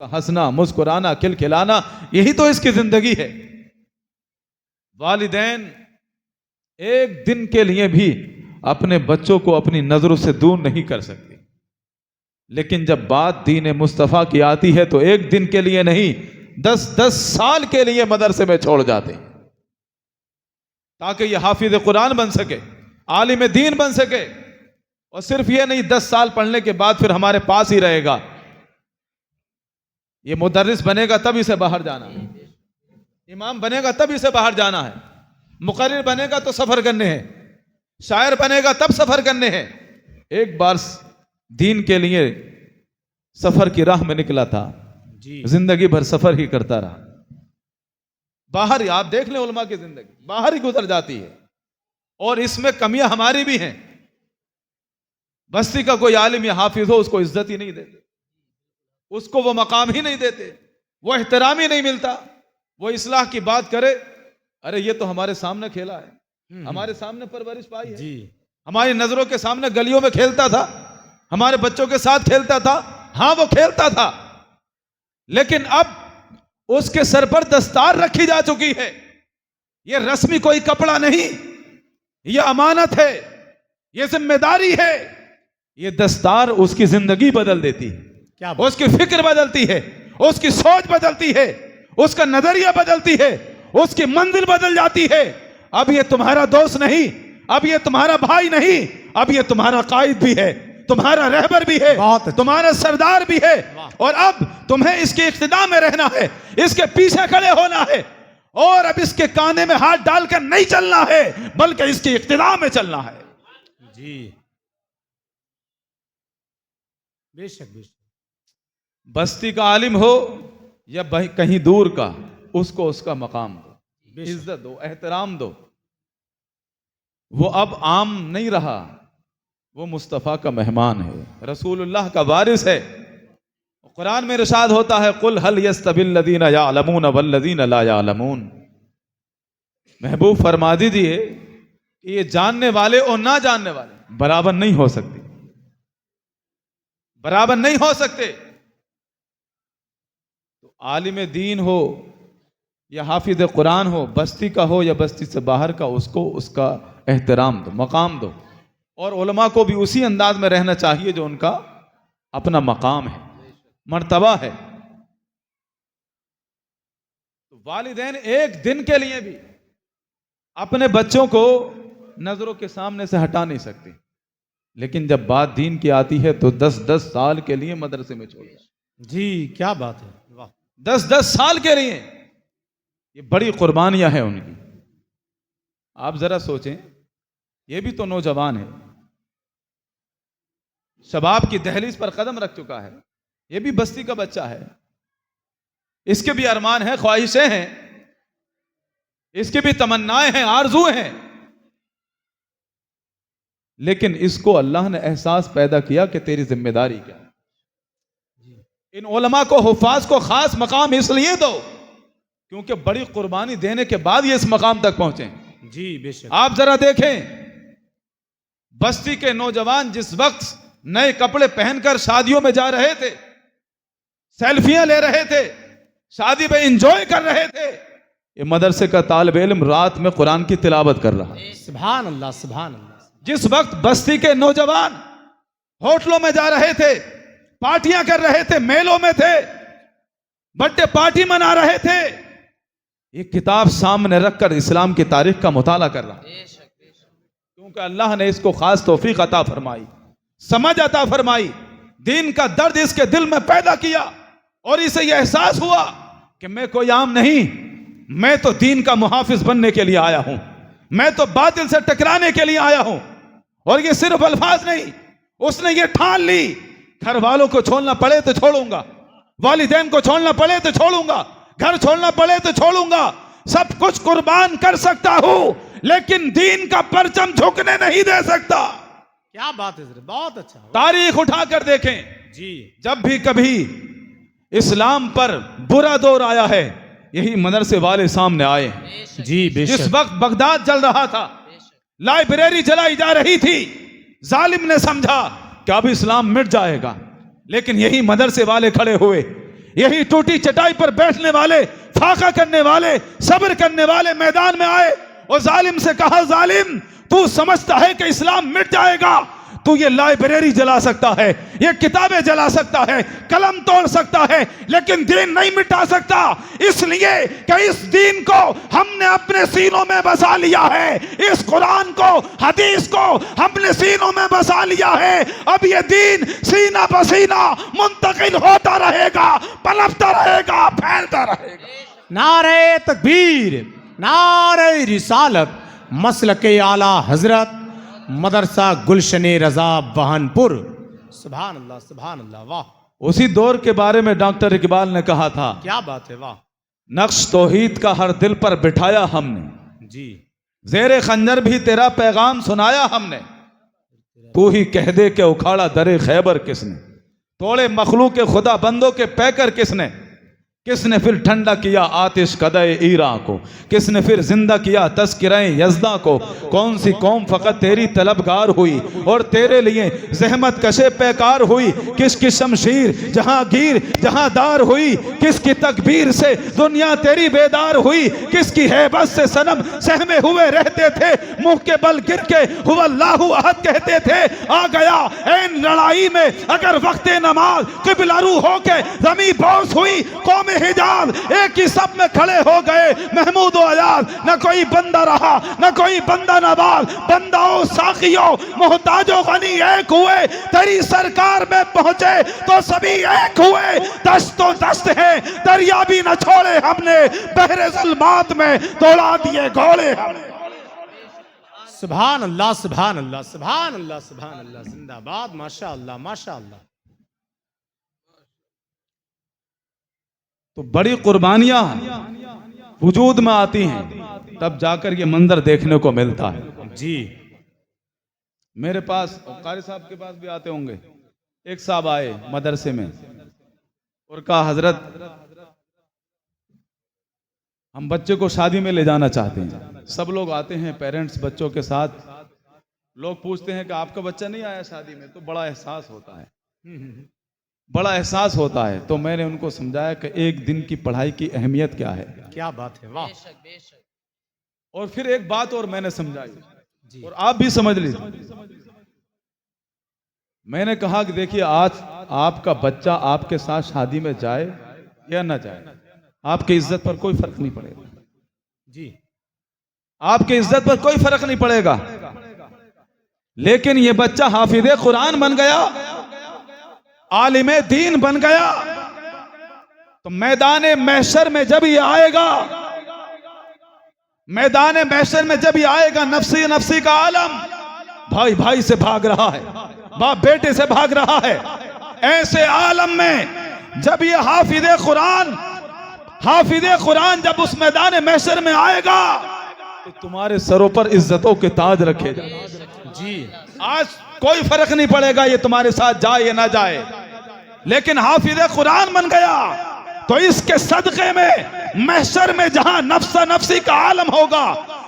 हंसना, मुस्कुराना, खिलखिलाना, यही तो इसकी जिंदगी है। वालिदैन एक दिन के लिए भी अपने बच्चों को अपनी नजरों से दूर नहीं कर सकते, लेकिन जब बात दीन मुस्तफ़ा की आती है तो एक दिन के लिए नहीं, 10-10 साल के लिए मदरसे में छोड़ जाते हैं, ताकि यह हाफिज कुरान बन सके, आलिम दीन बन सके। और सिर्फ ये नहीं, 10 साल पढ़ने के बाद फिर हमारे पास ही रहेगा। ये मुदर्रिस बनेगा तब इसे बाहर जाना है, इमाम बनेगा तब इसे बाहर जाना है, मुकर्रिर बनेगा तो सफर करने हैं, शायर बनेगा तब सफर करने हैं। एक बार दीन के लिए सफर की राह में निकला था, जिंदगी भर सफर ही करता रहा। बाहर ही आप देख लें, उलमा की जिंदगी बाहर ही गुजर जाती है। और इसमें कमियां हमारी भी हैं। बस्ती का कोई आलिम या हाफिज हो, उसको इज्जत ही नहीं देते, उसको वो मकाम ही नहीं देते, वो एहतराम ही नहीं मिलता। वो इस्लाह की बात करे, अरे ये तो हमारे सामने खेला है, हमारे सामने परवरिश पाई है, हमारी नजरों के सामने गलियों में खेलता था, हमारे बच्चों के साथ खेलता था। हाँ वो खेलता था, लेकिन अब उसके सर पर दस्तार रखी जा चुकी है। ये रस्मी कोई कपड़ा नहीं, ये अमानत है, ये जिम्मेदारी है। ये दस्तार उसकी जिंदगी बदल देती है, क्या उसकी फिक्र बदलती है, उसकी सोच बदलती है, उसका नजरिया बदलती है, उसकी मंजिल बदल जाती है। अब ये तुम्हारा दोस्त नहीं, अब ये तुम्हारा भाई नहीं, अब ये तुम्हारा कायद भी है, तुम्हारा रहबर भी है, तुम्हारा सरदार भी है। और अब तुम्हें इसके इख्तिदा में रहना है, इसके पीछे खड़े होना है, और अब इसके काने में हाथ डालकर नहीं चलना है, बल्कि इसके इख्तिदा में चलना है। जी बेशक बेशक। बस्ती का आलिम हो या कहीं दूर का, उसको उसका मकाम दो, इज्जत दो, एहतराम दो। वो अब आम नहीं रहा, वो मुस्तफ़ा का मेहमान है, रसूलुल्लाह का वारिस है। कुरान में इरशाद होता है, कुल हल यस्तविल लदीना यालमून वल्लदीना ला यालमून। महबूब फरमा दीजिए कि ये जानने वाले और ना जानने वाले बराबर नहीं हो सकते, बराबर नहीं हो सकते। तो आलिम दीन हो या हाफिज कुरान हो, बस्ती का हो या बस्ती से बाहर का, उसको उसका एहतराम दो, मकाम दो। और उलमा को भी उसी अंदाज में रहना चाहिए जो उनका अपना मकाम है, मर्तबा है। तो वालिदैन एक दिन के लिए भी अपने बच्चों को नजरों के सामने से हटा नहीं सकते, लेकिन जब बात दीन की आती है तो 10-10 साल के लिए मदरसे में छोड़ दिया। जी क्या बात है, वाह। 10-10 साल के लिए, ये बड़ी कुर्बानियां हैं उनकी। आप जरा सोचें, ये भी तो नौजवान है, शबाब की दहलीज पर कदम रख चुका है, ये भी बस्ती का बच्चा है, इसके भी अरमान हैं, ख्वाहिशें हैं, इसकी भी तमन्नाएं हैं, आरज़ू हैं। लेकिन इसको अल्लाह ने एहसास पैदा किया कि तेरी जिम्मेदारी क्या है। इन उलमा को, हुफ़ाज़ को खास मकाम इसलिए दो क्योंकि बड़ी कुर्बानी देने के बाद ये इस मकाम तक पहुंचे। जी बेशक। आप जरा देखें, बस्ती के नौजवान जिस वक्त नए कपड़े पहनकर शादियों में जा रहे थे, सेल्फियां ले रहे थे, शादी में एंजॉय कर रहे थे, ये मदरसे का तालिब इल्म रात में कुरान की तिलावत कर रहा है। सुभान अल्लाह, सुभान अल्लाह। जिस वक्त बस्ती के नौजवान होटलों में जा रहे थे, पार्टियां कर रहे थे, मेलों में थे, बर्थडे पार्टी मना रहे थे, ये किताब सामने रखकर इस्लाम की तारीख का मुताला कर रहा है। क्योंकि अल्लाह ने इसको खास तौफीक अता फरमाई, समझ अता फरमाई, दीन का दर्द इसके दिल में पैदा किया, और इसे यह एहसास हुआ कि मैं कोई आम नहीं, मैं तो दीन का मुहाफिज बनने के लिए आया हूं, मैं तो बातिल से टकराने के लिए आया हूं। और ये सिर्फ अल्फाज नहीं, उसने ये ठान ली, घर वालों को छोड़ना पड़े तो छोड़ूंगा, वालिदैन को छोड़ना पड़े तो छोड़ूंगा, घर छोड़ना पड़े तो छोड़ूंगा, सब कुछ कुर्बान कर सकता हूं, लेकिन दीन का परचम झुकने नहीं दे सकता। क्या बात है, बहुत अच्छा। तारीख उठाकर देखें जी, जब भी कभी इस्लाम पर बुरा दौर आया है, यही मदरसे वाले सामने आए। जी बेशक। जिस वक्त बगदाद जल रहा था, लाइब्रेरी जलाई जा रही थी, जालिम ने समझा कि अब इस्लाम मिट जाएगा, लेकिन यही मदरसे वाले खड़े हुए, यही टूटी चटाई पर बैठने वाले, फाका करने वाले, सब्र करने वाले मैदान में आए और जालिम से कहा, जालिम तू समझता है कि इस्लाम मिट जाएगा? तू ये लाइब्रेरी जला सकता है, ये किताबें जला सकता है, कलम तोड़ सकता है, लेकिन दीन नहीं मिटा सकता, इसलिए कि इस दीन को हमने अपने सीनों में बसा लिया है, इस कुरान को, हदीस को हमने सीनों में बसा लिया है। अब ये दीन सीना पसीना मुंतकिल होता रहेगा, पनपता रहेगा, फैलता रहेगा। नारे तकबीर, नारे रिसालत, मसलके आला हजरत, मदरसा गुलशने रजा बहनपुर। सुभान अल्लाह, सुभान अल्लाह, वाह। उसी दौर के बारे में डॉक्टर इकबाल ने कहा था, क्या बात है, वाह नक्श तौहीद का हर दिल पर बिठाया हमने, जी। जेरे खंजर भी तेरा पैगाम सुनाया हमने, तू ही कह दे के उखाड़ा दरे खैबर किसने, तोड़े मखलूक के खुदा बंदों के पैकर किसने, किसने फिर ठंडा किया आतिश कदए ईरा को, किसने फिर जिंदा किया तस्किराए यज़दा को, कौन सी कौम फकत तेरी तलबगार हुई और तेरे लिए जहमत कशे पैकार हुई, किसकी शमशीर जहां गिर जहां दार हुई, किसकी तकबीर से दुनिया तेरी बेदार हुई, किसकी हैबत से सनम सहमे हुए रहते थे, मुंह के बल गिर के हुवल्लाहु अहद कहते थे। आ गया ऐन लड़ाई में अगर वक्त नमाज किबलारू होके जमी बोस हुई, कौम हिजाज एक ही सब में खड़े हो गए, महमूद व अयाज न कोई बंदा रहा न कोई बंदा नवाज, बंदाओं साकियों मोहताजों गनी एक हुए, तेरी सरकार में पहुंचे तो सभी एक हुए, दस्तों दस्त है दरिया भी न छोड़े हमने, बहरे जुल्मात में दौड़ा दिए घोड़े हमने। सुभान अल्लाह, सुभान अल्लाह, सुभान अल्लाह, सुभान अल्लाह, जिंदाबाद, माशा अल्लाह, माशा अल्लाह। तो बड़ी कुर्बानियां वजूद में आती हैं, तब जाकर ये मंजर देखने को मिलता है। जी। मेरे पास कारी साहब के पास भी आते होंगे, एक साहब आए मदरसे में और कहा, हजरत हम बच्चे को शादी में ले जाना चाहते हैं। सब लोग आते हैं पेरेंट्स बच्चों के साथ, लोग पूछते हैं कि आपका बच्चा नहीं आया शादी में, तो बड़ा एहसास होता है, बड़ा एहसास होता है। तो मैंने उनको समझाया कि एक दिन की पढ़ाई की अहमियत क्या है। क्या बात है, वाह। और फिर एक बात और मैंने समझाई और आप भी समझ लीजिए। मैंने कहा कि देखिए, आज आपका बच्चा आपके साथ शादी में जाए या ना जाए, आपकी इज्जत पर कोई फर्क नहीं पड़ेगा जी, आपकी इज्जत पर कोई फर्क नहीं पड़ेगा, लेकिन ये बच्चा हाफिज़े कुरान बन गया, आलिमे दीन बन गया, तो मैदान महशर में जब ये आएगा, मैदान महशर में जब ये आएगा, नफ्सी नफ्सी का आलम, भाई भाई से भाग रहा है, बाप बेटे से भाग रहा है, ऐसे आलम में जब ये हाफिज़े कुरान जब उस मैदान महशर में आएगा, तो तुम्हारे सरों पर इज्जतों के ताज रखे जाएंगे। जी, आज कोई फर्क नहीं पड़ेगा ये तुम्हारे साथ जाए या ना जाए, लेकिन हाफिज़े कुरान बन गया तो इसके सदक़े में महशर में जहां नफ्सा नफ्सी का आलम होगा,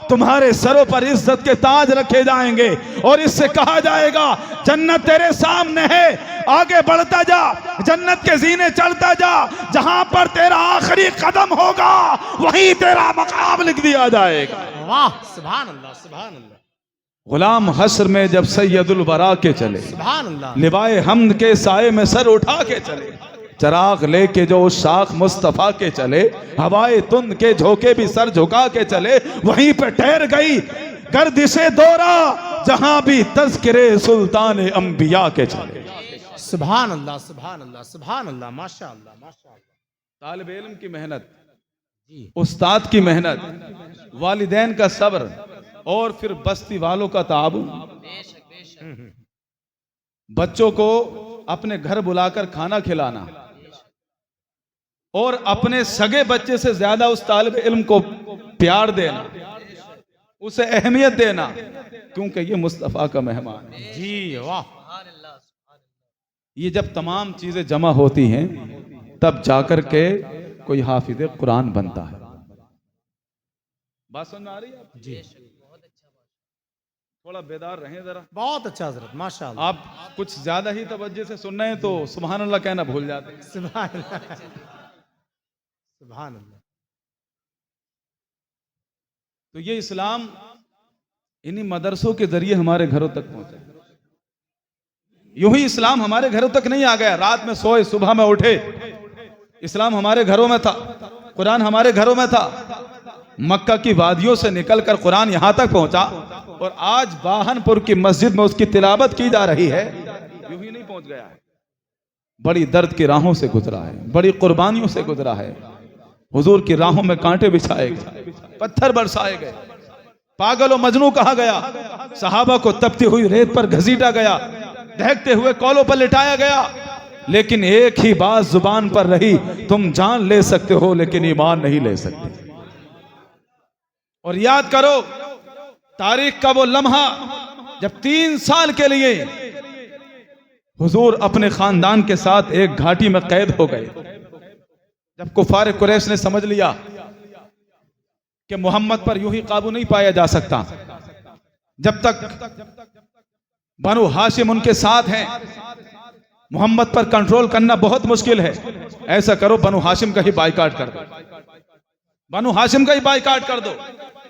तुम्हारे सरों पर इज्जत के ताज रखे जाएंगे और इससे कहा जाएगा, जन्नत तेरे सामने है, आगे बढ़ता जा, जन्नत के जीने चढ़ता जा, जहां पर तेरा आखिरी कदम होगा वहीं तेरा मकाम लिख दिया जाएगा। वाह, सुभान अल्लाह, सुभान अल्लाह। गुलाम हश्र में जब सैयदुल वरा के चले, सुभान अल्लाह, लिवाए हमद के साए में सर उठा के चले, चराग लेके जो उस शाख मुस्तफा के चले, हवाए तुंद के झोंके भी सर झुका के चले, वहीं पे ठहर गई गर्दिशे दौरा, जहां भी तज़किरे सुल्तान अंबिया के चले। सुभान अल्लाह, सुभान अल्लाह, सुभान अल्लाह, माशा अल्लाह, माशा अल्लाह। तालिब इल्म की मेहनत, जी, उस्ताद की मेहनत, वालिदैन का सब्र और फिर बस्ती वालों का ताबुन, बच्चों को अपने घर बुलाकर खाना खिलाना और अपने सगे बच्चे से ज्यादा उस तालिब इल्म को प्यार देना, उसे अहमियत देना, क्योंकि ये मुस्तफा का मेहमान है। जी, वाह। ये जब तमाम चीजें जमा होती हैं तब जाकर के कोई हाफिज़े कुरान बनता है। बात समझ आ रही है आप? जी, थोड़ा बेदार रहें जरा, बहुत अच्छा हजरत, माशा अल्लाह। आप कुछ ज्यादा ही तवज्जो से सुन रहे हैं तो सुभान अल्लाह कहना भूल जाते हैं। सुभान अल्लाह। सुभान अल्लाह। तो ये इस्लाम इन्हीं मदरसों के जरिए हमारे घरों तक पहुंचा। यूं ही इस्लाम हमारे घरों तक नहीं आ गया, रात में सोए सुबह में उठे, इस्लाम हमारे घरों में था, कुरान हमारे घरों में था। मक्का की वादियों से निकलकर कुरान यहां तक पहुंचा और आज बाहनपुर की मस्जिद में उसकी तिलावत की जा रही है। यूं ही नहीं पहुंच गया है, बड़ी दर्द की राहों से गुजरा है, बड़ी कुर्बानियों से गुजरा है। हुजूर की राहों में कांटे बिछाए गए, पत्थर बरसाए गए, पागल और मजनू कहा गया, सहाबा को तपती हुई रेत पर घसीटा गया, दहकते हुए कौलों पर लिटाया गया, लेकिन एक ही बात जुबान पर रही, तुम जान ले सकते हो लेकिन ईमान नहीं ले सकते। और याद करो तारीख का वो लम्हा जब 3 साल के लिए हुजूर अपने खानदान के साथ एक घाटी में कैद हो गए। जब कुफार कुरैश ने समझ लिया कि मोहम्मद पर यूं ही काबू नहीं पाया जा सकता, जब तक बनु हाशिम उनके साथ हैं मोहम्मद पर कंट्रोल करना बहुत मुश्किल है। ऐसा करो बनु हाशिम का ही बाइकाट कर दो, बनु हाशिम का ही बाइकाट कर दो।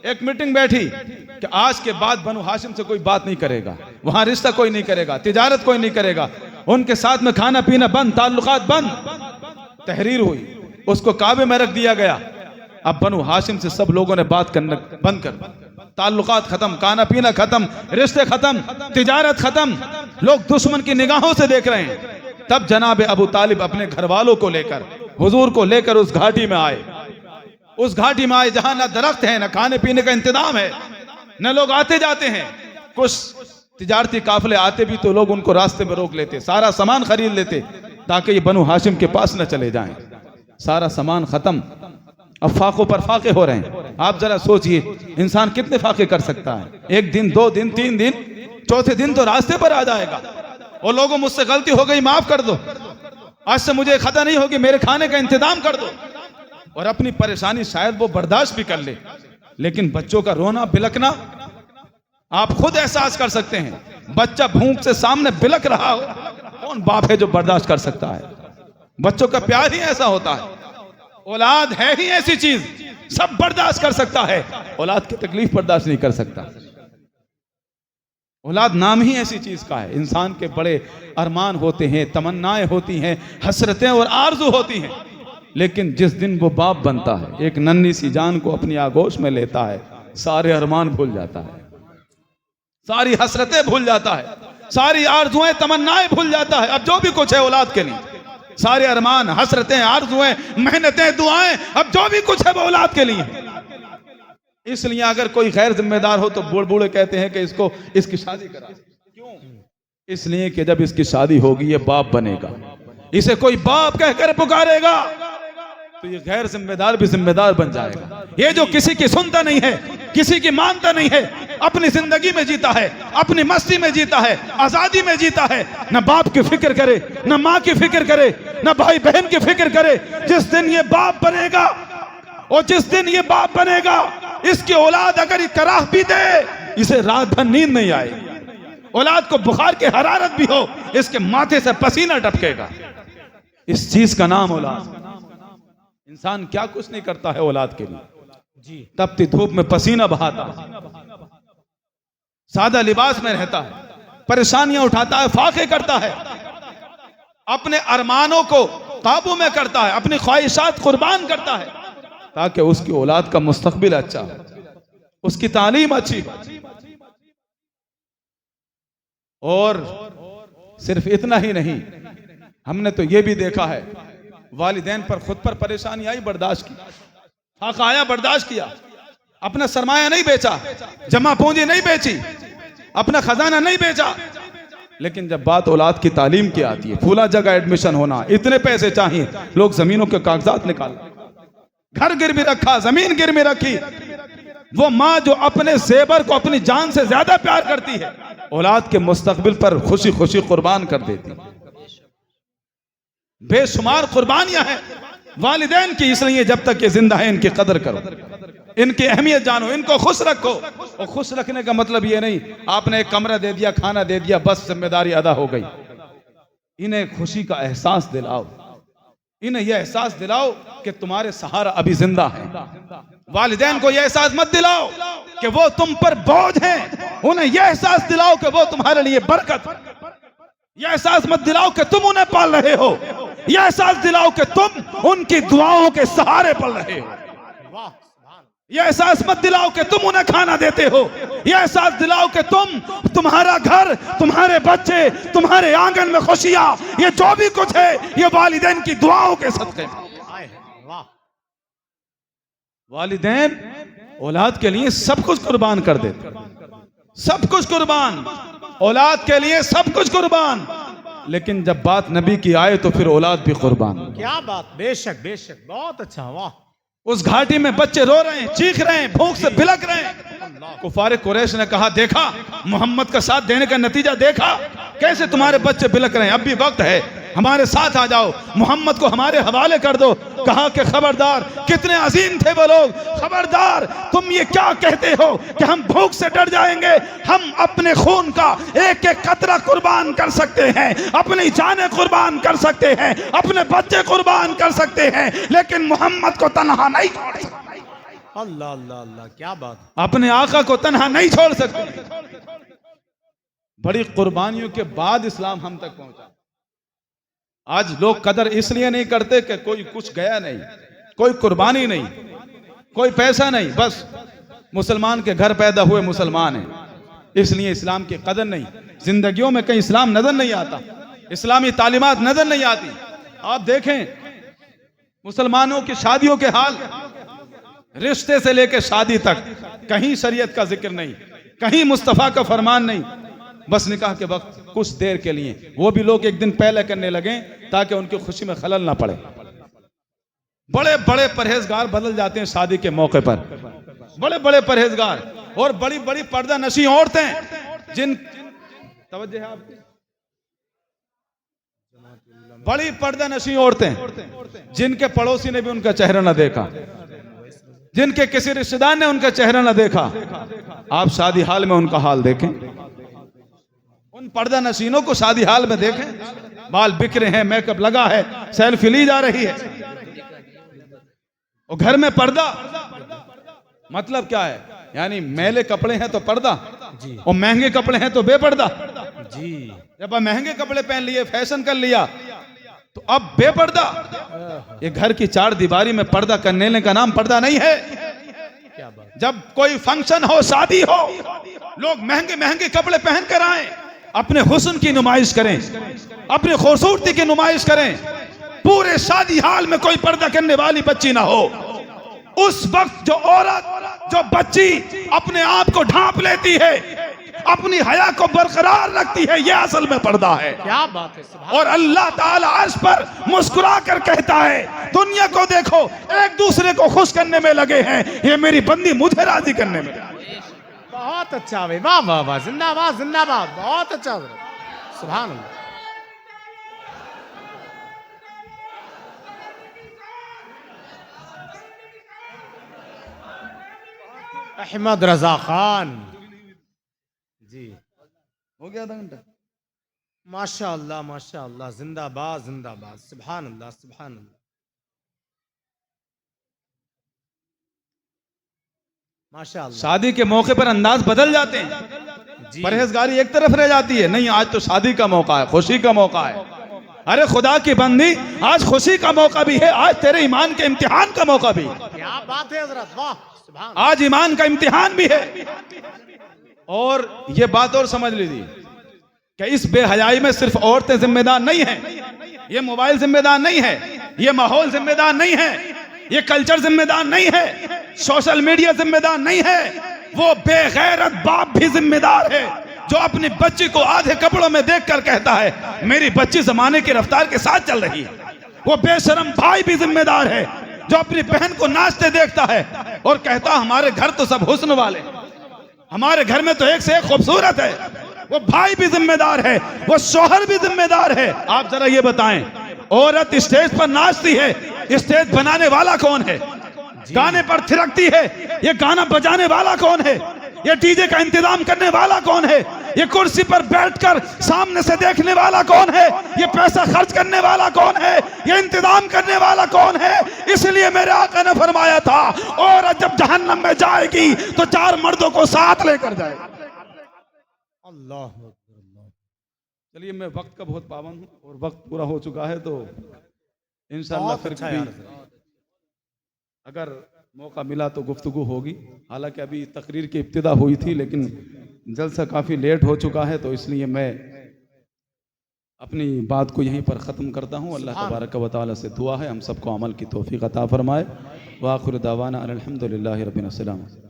एक मीटिंग बैठी कि आज के बाद बनु हाशिम से कोई बात नहीं करेगा, वहां रिश्ता कोई नहीं करेगा, तिजारत कोई नहीं करेगा, उनके साथ में खाना पीना बंद, ताल्लुकात बंद। तहरीर हुई, उसको काबे में रख दिया गया। अब बनु हाशिम से सब लोगों ने बात करना बंद कर, ताल्लुकात खत्म, खाना पीना खत्म, रिश्ते खत्म, तिजारत खत्म, लोग दुश्मन की निगाहों से देख रहे हैं। तब जनाब अबू तालिब अपने घर वालों को लेकर, हुजूर को लेकर उस घाटी में आए। उस घाटी में आए जहां ना दरख्त है, ना खाने पीने का इंतजाम है, न लोग आते जाते हैं। कुछ तिजारती काफले आते भी तो लोग उनको रास्ते में रोक लेते, सारा सामान खरीद लेते ताकि ये बनु हाशिम के पास न चले जाएं। सारा सामान खत्म, अब फाकों पर फाके हो रहे हैं। आप जरा सोचिए इंसान कितने फाके कर सकता है? 1 दिन, 2 दिन, 3 दिन, चौथे दिन तो रास्ते पर आ जाएगा। और लोगों मुझसे गलती हो गई, माफ कर दो, आज से मुझे खता नहीं होगी, मेरे खाने का इंतजाम कर दो। और अपनी परेशानी शायद वो बर्दाश्त भी कर ले, लेकिन बच्चों का रोना बिलकना आप खुद एहसास कर सकते हैं। बच्चा भूख से सामने बिलक रहा हो, कौन बाप है जो बर्दाश्त कर सकता है? बच्चों का प्यार ही ऐसा होता है, औलाद है ही ऐसी चीज, सब बर्दाश्त कर सकता है, औलाद की तकलीफ बर्दाश्त नहीं कर सकता। औलाद नाम ही ऐसी चीज का है। इंसान के बड़े अरमान होते हैं, तमन्नाएं होती हैं, हसरतें और आरजू होती हैं, लेकिन जिस दिन वो बाप बनता है, एक नन्ही सी जान को अपनी आगोश में लेता है, सारे अरमान भूल जाता है, सारी हसरतें भूल जाता है, सारी आरजुएं तमन्नाएं भूल जाता है। अब जो भी कुछ है औलाद के लिए, सारे अरमान, हसरतें, आरजुएं, मेहनतें, दुआएं, अब जो भी कुछ है वो औलाद के लिए। इसलिए अगर कोई गैर जिम्मेदार हो तो बूढ़े कहते हैं कि इसकी शादी करा। क्यों? इसलिए कि जब इसकी शादी होगी ये बाप बनेगा, इसे कोई बाप कहकर पुकारेगा तो ये गैर जिम्मेदार भी जिम्मेदार बन जाएगा। ये जो किसी की सुनता नहीं है, किसी की मानता नहीं है, अपनी जिंदगी में जीता है, अपनी मस्ती में जीता है, आजादी में जीता है, न बाप की फिक्र करे, न माँ की फिक्र करे, न भाई बहन की फिक्र करे। जिस दिन ये बाप बनेगा और जिस दिन ये बाप बनेगा, इसकी औलाद अगर ये कराह भी दे, इसे रात भर नींद नहीं आएगी। औलाद को बुखार की हरारत भी हो, इसके माथे से पसीना टपकेगा। इस चीज का नाम औलाद। इंसान क्या कुछ नहीं करता है औलाद के लिए जी। तपती धूप में पसीना बहाता है, सादा लिबास में रहता है, परेशानियां उठाता है, फाके करता है, अपने अरमानों को काबू में करता है, अपनी ख्वाहिशात कुर्बान करता है ताकि उसकी औलाद का मुस्तकबिल अच्छा हो, उसकी तालीम अच्छी हो। और सिर्फ इतना ही नहीं, हमने तो यह भी देखा है, वालिदैन पर खुद पर परेशानी आई, बर्दाश्त की, फाका आया, बर्दाश्त किया, अपना सरमाया नहीं बेचा, जमा पूंजी नहीं बेची, अपना खजाना नहीं बेचा। लेकिन जब बात औलाद की तालीम की आती है, फूला जगह एडमिशन होना, इतने पैसे चाहिए, लोग जमीनों के कागजात निकाल, घर गिरवी रखा, जमीन गिरवी रखी। वो माँ जो अपने जेबर को अपनी जान से ज्यादा प्यार करती है, औलाद के मुस्तकबिल पर खुशी खुशी कुर्बान कर देती। बेशुमार कुर्बानियां हैं वालिदैन की, इसलिए जब तक ये जिंदा है इनकी कदर करो, इनकी अहमियत जानो, इनको खुश रखो। और खुश रखने का मतलब ये नहीं आपने एक कमरा दे दिया, खाना दे दिया, बस जिम्मेदारी अदा हो गई। इन्हें खुशी का एहसास दिलाओ, इन्हें यह एहसास दिलाओ कि तुम्हारे सहारा अभी जिंदा है। वालिदैन को यह एहसास मत दिलाओ कि वो तुम पर बोझ हैं, उन्हें यह एहसास दिलाओ कि वो तुम्हारे लिए बरकत। यह एहसास मत दिलाओ कि तुम उन्हें पाल रहे हो, यह एहसास दिलाओ कि तुम उनकी दुआओं के सहारे पल रहे हो। यह एहसास मत दिलाओ कि तुम उन्हें खाना देते हो, यह एहसास दिलाओ कि तुम्हारा घर, तुम्हारे बच्चे, तुम्हारे आंगन में खुशियां, ये जो भी कुछ है ये वालिदैन की दुआओं के सदक़े। वालिदैन औलाद के लिए सब कुछ कुर्बान कर देते, सब कुछ कुर्बान, औलाद के लिए सब कुछ कुर्बान, लेकिन जब बात नबी की आए तो फिर औलाद भी कुर्बान। क्या बात, बेशक बेशक, बहुत अच्छा, वाह। उस घाटी में बच्चे रो रहे हैं, चीख रहे हैं, भूख से बिलक रहे हैं। कुफारे कुरैश ने कहा, देखा मोहम्मद का साथ देने का नतीजा, देखा कैसे तुम्हारे बच्चे बिलक रहे हैं, अब भी वक्त है, हमारे साथ आ जाओ, मोहम्मद को हमारे हवाले कर दो। कहा कि खबरदार, कितने अजीम थे वो लोग, खबरदार, तुम ये क्या कहते हो कि हम भूख से डर जाएंगे? हम अपने खून का एक एक कतरा कुर्बान कर सकते हैं, अपनी जानें कुर्बान कर सकते हैं, अपने बच्चे कुर्बान कर सकते हैं, लेकिन मोहम्मद को तन्हा नहीं छोड़ सकते। अल्लाह अल्लाह अल्लाह, क्या बात, अपने आका को तन्हा नहीं छोड़ सकते। बड़ी कुर्बानियों के बाद इस्लाम हम तक पहुंचा। आज लोग कदर इसलिए नहीं करते कि कोई कुछ गया नहीं, कोई कुर्बानी नहीं, कोई पैसा नहीं, बस मुसलमान के घर पैदा हुए मुसलमान हैं, इसलिए इस्लाम की कदर नहीं। जिंदगियों में कहीं इस्लाम नजर नहीं आता, इस्लामी तालीमात नजर नहीं आती। आप देखें मुसलमानों की शादियों के हाल, रिश्ते से लेकर शादी तक कहीं शरीयत का जिक्र नहीं, कहीं मुस्तफा का फरमान नहीं, बस निकाह के वक्त कुछ देर के लिए, वो भी लोग एक दिन पहले करने लगे ताकि उनकी खुशी में खलल ना पड़े। बड़े बड़े परहेजगार बदल जाते हैं शादी के मौके पर, बड़े बड़े परहेजगार और बड़ी बड़ी पर्दा नशी औरतें, जिन तवज्जो है आपकी, बड़ी पर्दा नशी औरतें जिनके पड़ोसी ने भी उनका चेहरा ना देखा, जिनके किसी रिश्तेदार ने उनका चेहरा ना देखा। आप शादी हाल में उनका हाल देखें, उन पर्दा नशीनों को शादी हाल में देखें, बाल बिखरे हैं, मेकअप लगा है, सेल्फी ली जा रही है, और घर में पर्दा। मतलब क्या है? यानी मैले कपड़े हैं तो पर्दा जी, और महंगे कपड़े हैं तो बेपर्दा जी। जब आप महंगे कपड़े पहन लिए, फैशन कर लिया, तो अब बेपर्दा। ये घर की चार दीवारी में पर्दा करने का नाम पर्दा नहीं है। क्या बात। जब कोई फंक्शन हो, शादी हो, लोग महंगे महंगे कपड़े पहन कर आए, अपने हुस्न की नुमाइश करें, अपनी खूबसूरती की नुमाइश करें, पूरे शादी हाल में कोई पर्दा करने वाली बच्ची ना हो। उस वक्त जो औरत, जो बच्ची अपने आप को ढांप लेती है, अपनी हया को बरकरार रखती है, यह असल में पर्दा है। क्या बात है। और अल्लाह ताला अर्श पर मुस्कुरा कर कहता है, दुनिया को देखो, एक दूसरे को खुश करने में लगे हैं, ये मेरी बंदी मुझे राजी करने में। बहुत अच्छा भाई, वाह वाह वाह, जिंदाबाद जिंदाबाद, बहुत अच्छा, सुभान अल्लाह। अहमद रजा खान जी, हो गया आधा घंटा। माशा अल्लाह माशा अल्लाह, जिंदाबाद जिंदाबाद, सुभान अल्लाह सुभान अल्लाह, माशा अल्लाह। शादी के मौके पर अंदाज बदल जाते हैं, परहेजगारी एक तरफ रह जाती है। नहीं, आज तो शादी का मौका है, खुशी का मौका है। अरे खुदा की बंदी, आज खुशी का मौका भी है, आज तेरे ईमान के इम्तिहान का मौका भी। क्या बात है हजरत, वाह सुभान। आज ईमान का इम्तिहान भी है। और ये बात और समझ लीजिए कि इस बेहयाई में सिर्फ औरतें जिम्मेदार नहीं हैं, ये मोबाइल जिम्मेदार नहीं है, ये माहौल जिम्मेदार नहीं है, ये कल्चर जिम्मेदार नहीं है, सोशल मीडिया जिम्मेदार नहीं है, वो बेगैरत बाप भी जिम्मेदार है जो अपनी बच्ची को आधे कपड़ों में देखकर कहता है मेरी बच्ची जमाने की रफ्तार के साथ चल रही है। वो बेशरम भाई भी जिम्मेदार है जो अपनी बहन को नाचते देखता है और कहता हमारे घर तो सब हुस्न वाले, हमारे घर में तो एक से एक खूबसूरत है। वो भाई भी जिम्मेदार है, वो शौहर भी जिम्मेदार है। आप जरा ये बताएं, औरत स्टेज पर नाचती है, स्टेज बनाने वाला कौन है? गाने पर थिरकती है, ये गाना बजाने वाला कौन है? ये डीजे का इंतजाम करने वाला कौन है? ये कुर्सी पर बैठकर सामने से देखने वाला कौन है, ये पैसा खर्च करने वाला कौन है, ये इंतजाम करने वाला कौन है। इसलिए मेरे आका ने फरमाया था और जब जहन्नम में जाएगी तो 4 मर्दों को साथ लेकर जाएगी। अल्लाह अकबर, अल्लाह। चलिए, मैं वक्त का बहुत पाबंद हूँ और वक्त पूरा हो चुका है, तो इंशाअल्लाह फिर अच्छा कभी यार। अगर मौका मिला तो गुफ्तगू होगी। हालांकि अभी तकरीर की इब्तिदा हुई थी, लेकिन जलसा काफ़ी लेट हो चुका है, तो इसलिए मैं अपनी बात को यहीं पर ख़त्म करता हूँ। अल्लाह तबारक व तआला से दुआ है हम सबको अमल की तौफीक अता फरमाए। व आखिर दावाना अनिल हम्दुलिल्लाहि रब्बिल आलमीन।